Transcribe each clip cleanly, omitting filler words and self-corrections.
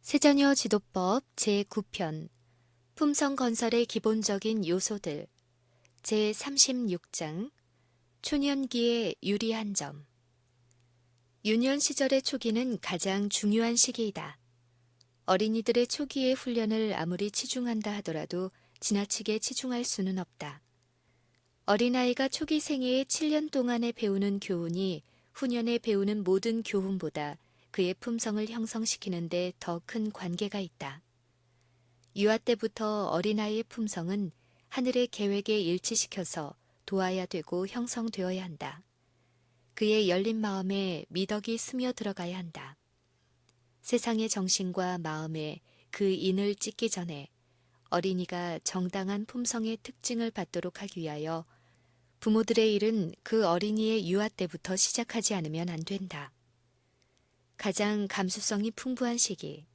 새자녀 지도법 제9편 품성건설의 기본적인 요소들 제36장 초년기의 유리한 점. 유년 시절의 초기는 가장 중요한 시기이다. 어린이들의 초기의 훈련을 아무리 치중한다 하더라도 지나치게 치중할 수는 없다. 어린아이가 초기 생애의 7년 동안에 배우는 교훈이 후년에 배우는 모든 교훈보다 그의 품성을 형성시키는 데 더 큰 관계가 있다. 유아 때부터 어린아이의 품성은 하늘의 계획에 일치시켜서 도와야 되고 형성되어야 한다. 그의 열린 마음에 미덕이 스며들어가야 한다. 세상의 정신과 마음에 그 인을 찢기 전에 어린이가 정당한 품성의 특징을 받도록 하기 위하여 부모들의 일은 그 어린이의 유아 때부터 시작하지 않으면 안 된다. 가장 감수성이 풍부한 시기.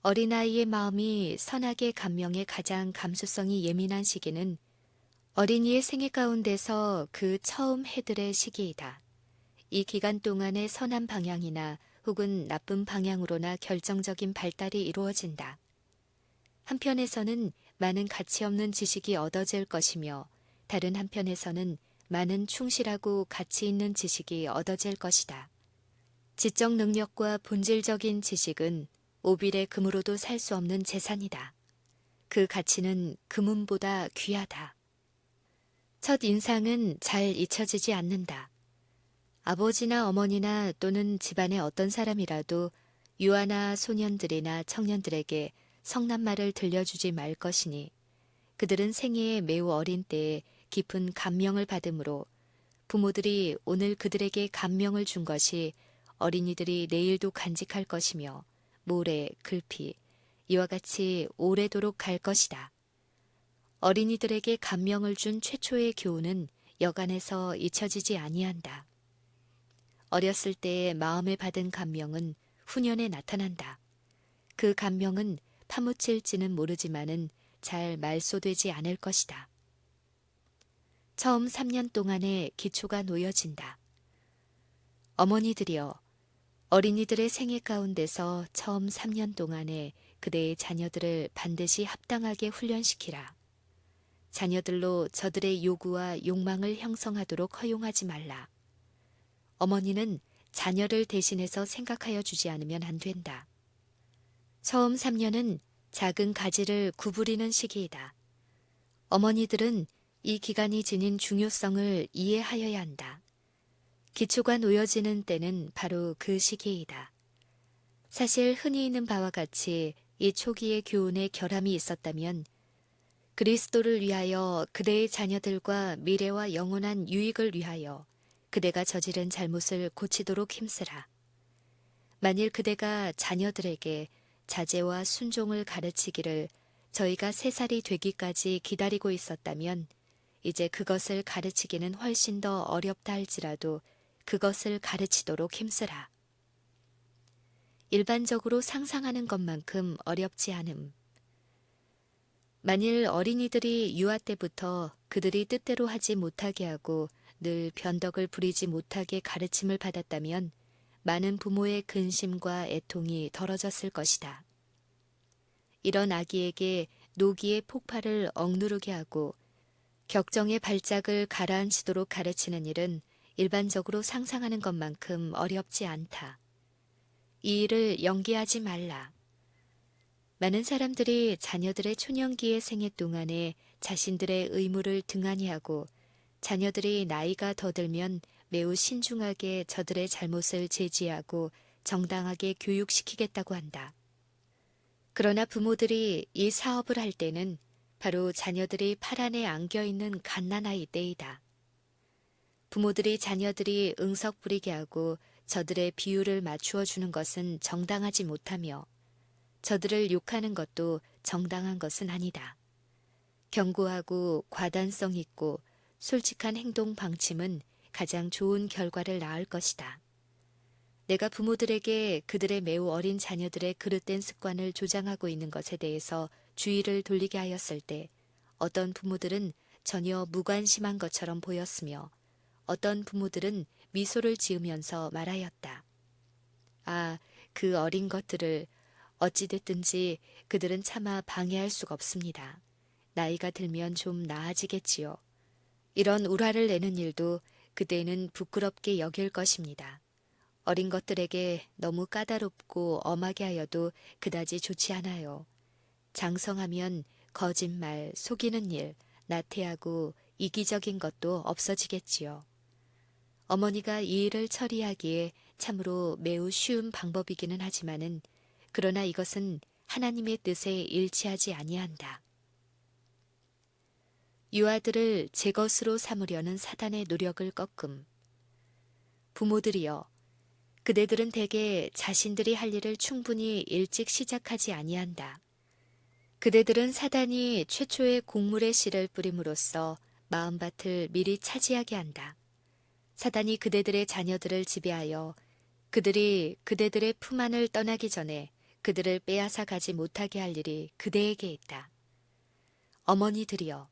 어린아이의 마음이 선악의 감명에 가장 감수성이 예민한 시기는 어린이의 생애 가운데서 그 처음 해들의 시기이다. 이 기간 동안의 선한 방향이나 혹은 나쁜 방향으로나 결정적인 발달이 이루어진다. 한편에서는 많은 가치 없는 지식이 얻어질 것이며 다른 한편에서는 많은 충실하고 가치 있는 지식이 얻어질 것이다. 지적 능력과 본질적인 지식은 오빌의 금으로도 살 수 없는 재산이다. 그 가치는 금은보다 귀하다. 첫 인상은 잘 잊혀지지 않는다. 아버지나 어머니나 또는 집안의 어떤 사람이라도 유아나 소년들이나 청년들에게 성난 말을 들려주지 말 것이니 그들은 생애의 매우 어린 때에 깊은 감명을 받으므로 부모들이 오늘 그들에게 감명을 준 것이 어린이들이 내일도 간직할 것이며 모래, 글피, 이와 같이 오래도록 갈 것이다. 어린이들에게 감명을 준 최초의 교훈은 여간에서 잊혀지지 아니한다. 어렸을 때의 마음에 받은 감명은 후년에 나타난다. 그 감명은 파묻힐지는 모르지만은 잘 말소되지 않을 것이다. 처음 3년 동안의 기초가 놓여진다. 어머니들이여, 어린이들의 생애 가운데서 처음 3년 동안에 그대의 자녀들을 반드시 합당하게 훈련시키라. 자녀들로 저들의 요구와 욕망을 형성하도록 허용하지 말라. 어머니는 자녀를 대신해서 생각하여 주지 않으면 안 된다. 처음 3년은 작은 가지를 구부리는 시기이다. 어머니들은 이 기간이 지닌 중요성을 이해하여야 한다. 기초가 놓여지는 때는 바로 그 시기이다. 사실 흔히 있는 바와 같이 이 초기의 교훈에 결함이 있었다면 그리스도를 위하여 그대의 자녀들과 미래와 영원한 유익을 위하여 그대가 저지른 잘못을 고치도록 힘쓰라. 만일 그대가 자녀들에게 자제와 순종을 가르치기를 저희가 3살이 되기까지 기다리고 있었다면 이제 그것을 가르치기는 훨씬 더 어렵다 할지라도 그것을 가르치도록 힘쓰라. 일반적으로 상상하는 것만큼 어렵지 않음. 만일 어린이들이 유아 때부터 그들이 뜻대로 하지 못하게 하고 늘 변덕을 부리지 못하게 가르침을 받았다면 많은 부모의 근심과 애통이 덜어졌을 것이다. 이런 아기에게 노기의 폭발을 억누르게 하고 격정의 발작을 가라앉히도록 가르치는 일은 일반적으로 상상하는 것만큼 어렵지 않다. 이 일을 연기하지 말라. 많은 사람들이 자녀들의 초년기의 생애 동안에 자신들의 의무를 등한히 하고 자녀들이 나이가 더 들면 매우 신중하게 저들의 잘못을 제지하고 정당하게 교육시키겠다고 한다. 그러나 부모들이 이 사업을 할 때는 바로 자녀들이 팔 안에 안겨있는 갓난아이 때이다. 부모들이 자녀들이 응석 부리게 하고 저들의 비율을 맞추어 주는 것은 정당하지 못하며 저들을 욕하는 것도 정당한 것은 아니다. 견고하고 과단성 있고 솔직한 행동 방침은 가장 좋은 결과를 낳을 것이다. 내가 부모들에게 그들의 매우 어린 자녀들의 그릇된 습관을 조장하고 있는 것에 대해서 주의를 돌리게 하였을 때 어떤 부모들은 전혀 무관심한 것처럼 보였으며 어떤 부모들은 미소를 지으면서 말하였다. 아, 그 어린 것들을 어찌됐든지 그들은 차마 방해할 수가 없습니다. 나이가 들면 좀 나아지겠지요. 이런 울화를 내는 일도 그때는 부끄럽게 여길 것입니다. 어린 것들에게 너무 까다롭고 엄하게 하여도 그다지 좋지 않아요. 장성하면 거짓말, 속이는 일, 나태하고 이기적인 것도 없어지겠지요. 어머니가 이 일을 처리하기에 참으로 매우 쉬운 방법이기는 하지만은 그러나 이것은 하나님의 뜻에 일치하지 아니한다. 유아들을 제 것으로 삼으려는 사단의 노력을 꺾음. 부모들이여, 그대들은 대개 자신들이 할 일을 충분히 일찍 시작하지 아니한다. 그대들은 사단이 최초의 곡물의 씨를 뿌림으로써 마음밭을 미리 차지하게 한다. 사단이 그대들의 자녀들을 지배하여 그들이 그대들의 품 안을 떠나기 전에 그들을 빼앗아 가지 못하게 할 일이 그대에게 있다. 어머니들이여,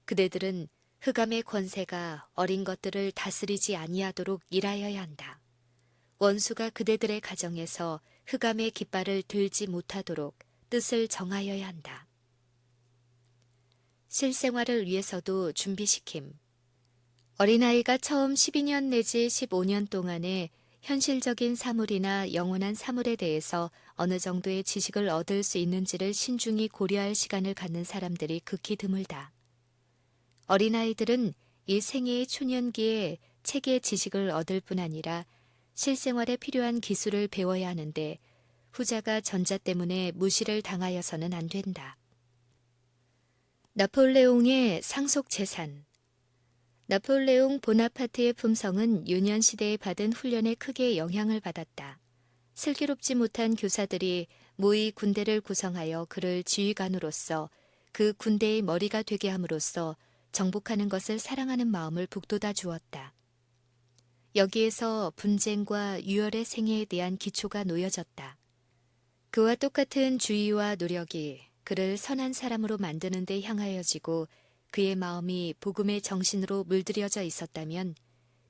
그대들은 흑암의 권세가 어린 것들을 다스리지 아니하도록 일하여야 한다. 원수가 그대들의 가정에서 흑암의 깃발을 들지 못하도록 뜻을 정하여야 한다. 실생활을 위해서도 준비시킴. 어린아이가 처음 12년 내지 15년 동안에 현실적인 사물이나 영원한 사물에 대해서 어느 정도의 지식을 얻을 수 있는지를 신중히 고려할 시간을 갖는 사람들이 극히 드물다. 어린아이들은 이 생애의 초년기에 책의 지식을 얻을 뿐 아니라 실생활에 필요한 기술을 배워야 하는데 후자가 전자 때문에 무시를 당하여서는 안 된다. 나폴레옹의 상속 재산. 나폴레옹 보나파트의 품성은 유년 시대에 받은 훈련에 크게 영향을 받았다. 슬기롭지 못한 교사들이 모의 군대를 구성하여 그를 지휘관으로서 그 군대의 머리가 되게 함으로써 정복하는 것을 사랑하는 마음을 북돋아 주었다. 여기에서 분쟁과 유혈의 생애에 대한 기초가 놓여졌다. 그와 똑같은 주의와 노력이 그를 선한 사람으로 만드는 데 향하여지고 그의 마음이 복음의 정신으로 물들여져 있었다면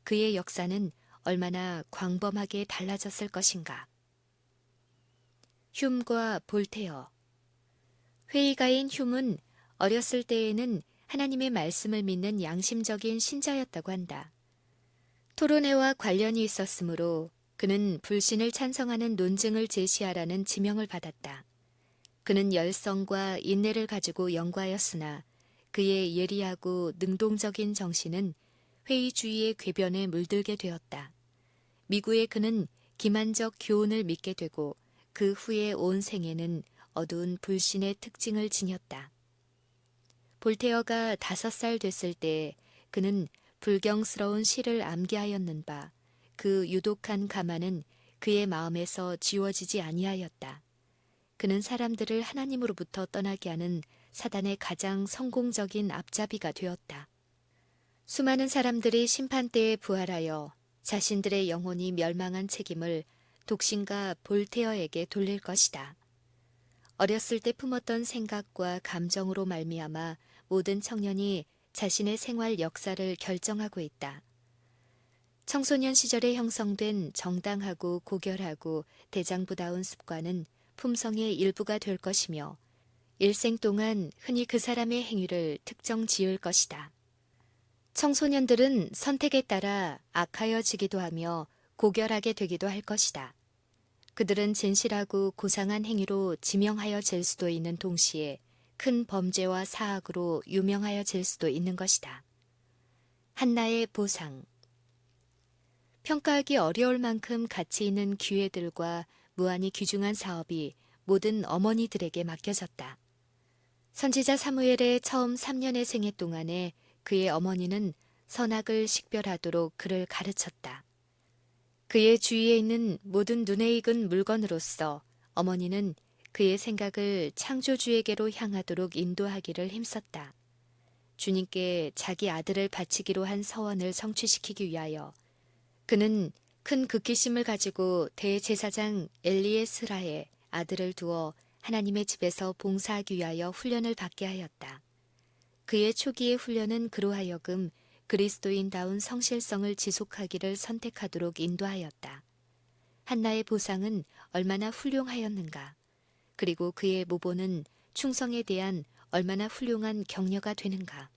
그의 역사는 얼마나 광범하게 달라졌을 것인가. 흉과 볼테어. 회의가인 흉은 어렸을 때에는 하나님의 말씀을 믿는 양심적인 신자였다고 한다. 토론회와 관련이 있었으므로 그는 불신을 찬성하는 논증을 제시하라는 지명을 받았다. 그는 열성과 인내를 가지고 연구하였으나 그의 예리하고 능동적인 정신은 회의주의의 궤변에 물들게 되었다. 미구에 그는 기만적 교훈을 믿게 되고 그 후에 온 생애는 어두운 불신의 특징을 지녔다. 볼테어가 5살 됐을 때 그는 불경스러운 시를 암기하였는 바 그 유독한 가만은 그의 마음에서 지워지지 아니하였다. 그는 사람들을 하나님으로부터 떠나게 하는 사단의 가장 성공적인 앞잡이가 되었다. 수많은 사람들이 심판대에 부활하여 자신들의 영혼이 멸망한 책임을 독신가 볼테어에게 돌릴 것이다. 어렸을 때 품었던 생각과 감정으로 말미암아 모든 청년이 자신의 생활 역사를 결정하고 있다. 청소년 시절에 형성된 정당하고 고결하고 대장부다운 습관은 품성의 일부가 될 것이며 일생 동안 흔히 그 사람의 행위를 특정 지을 것이다. 청소년들은 선택에 따라 악하여지기도 하며 고결하게 되기도 할 것이다. 그들은 진실하고 고상한 행위로 지명하여질 수도 있는 동시에 큰 범죄와 사악으로 유명하여질 수도 있는 것이다. 한나의 보상. 평가하기 어려울 만큼 가치 있는 기회들과 무한히 귀중한 사업이 모든 어머니들에게 맡겨졌다. 선지자 사무엘의 처음 3년의 생애 동안에 그의 어머니는 선악을 식별하도록 그를 가르쳤다. 그의 주위에 있는 모든 눈에 익은 물건으로서 어머니는 그의 생각을 창조주에게로 향하도록 인도하기를 힘썼다. 주님께 자기 아들을 바치기로 한 서원을 성취시키기 위하여 그는 큰 극기심을 가지고 대제사장 엘리에스라의 아들을 두어 하나님의 집에서 봉사하기 위하여 훈련을 받게 하였다. 그의 초기의 훈련은 그로 하여금 그리스도인다운 성실성을 지속하기를 선택하도록 인도하였다. 한나의 보상은 얼마나 훌륭하였는가. 그리고 그의 모보는 충성에 대한 얼마나 훌륭한 격려가 되는가.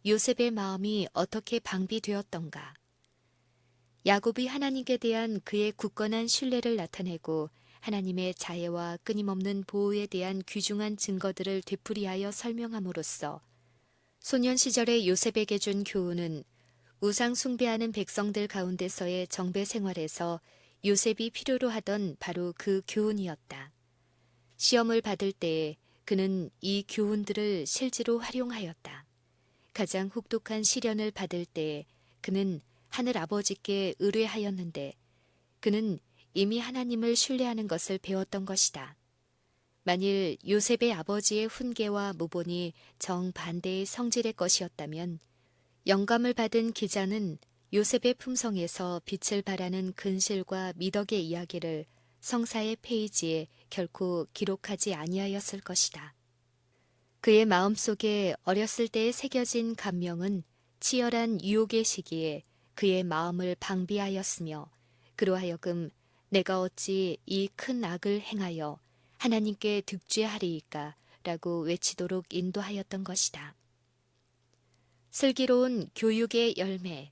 요셉의 마음이 어떻게 방비되었던가. 야곱이 하나님께 대한 그의 굳건한 신뢰를 나타내고 하나님의 자애와 끊임없는 보호에 대한 귀중한 증거들을 되풀이하여 설명함으로써 소년 시절의 요셉에게 준 교훈은 우상 숭배하는 백성들 가운데서의 정배 생활에서 요셉이 필요로 하던 바로 그 교훈이었다. 시험을 받을 때에 그는 이 교훈들을 실제로 활용하였다. 가장 혹독한 시련을 받을 때에 그는 하늘 아버지께 의뢰하였는데 그는 이미 하나님을 신뢰하는 것을 배웠던 것이다. 만일 요셉의 아버지의 훈계와 모본이 정반대의 성질의 것이었다면 영감을 받은 기자는 요셉의 품성에서 빛을 발하는 근실과 미덕의 이야기를 성사의 페이지에 결코 기록하지 아니하였을 것이다. 그의 마음속에 어렸을 때에 새겨진 감명은 치열한 유혹의 시기에 그의 마음을 방비하였으며 그로 하여금 내가 어찌 이 큰 악을 행하여 하나님께 득죄하리이까 라고 외치도록 인도하였던 것이다. 슬기로운 교육의 열매.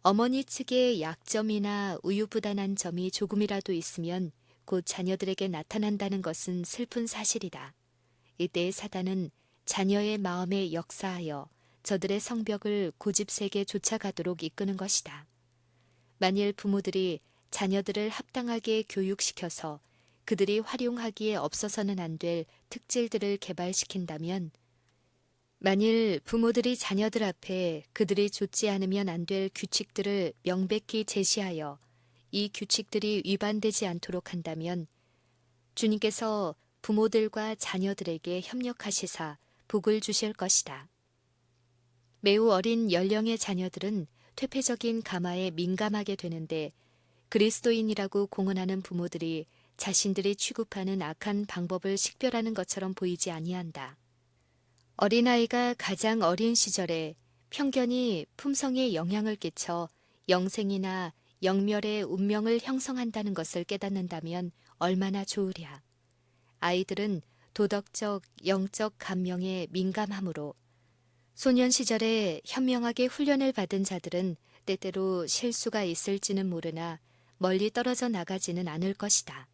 어머니 측의 약점이나 우유부단한 점이 조금이라도 있으면 곧 자녀들에게 나타난다는 것은 슬픈 사실이다. 이때 사단은 자녀의 마음에 역사하여 저들의 성벽을 고집세게 쫓아가도록 이끄는 것이다. 만일 부모들이 자녀들을 합당하게 교육시켜서 그들이 활용하기에 없어서는 안 될 특질들을 개발시킨다면, 만일 부모들이 자녀들 앞에 그들이 좇지 않으면 안 될 규칙들을 명백히 제시하여 이 규칙들이 위반되지 않도록 한다면 주님께서 부모들과 자녀들에게 협력하시사 복을 주실 것이다. 매우 어린 연령의 자녀들은 퇴폐적인 감화에 민감하게 되는데 그리스도인이라고 공언하는 부모들이 자신들이 취급하는 악한 방법을 식별하는 것처럼 보이지 아니한다. 어린아이가 가장 어린 시절에 편견이 품성에 영향을 끼쳐 영생이나 영멸의 운명을 형성한다는 것을 깨닫는다면 얼마나 좋으랴. 아이들은 도덕적, 영적 감명에 민감하므로 소년 시절에 현명하게 훈련을 받은 자들은 때때로 실수가 있을지는 모르나 멀리 떨어져 나가지는 않을 것이다.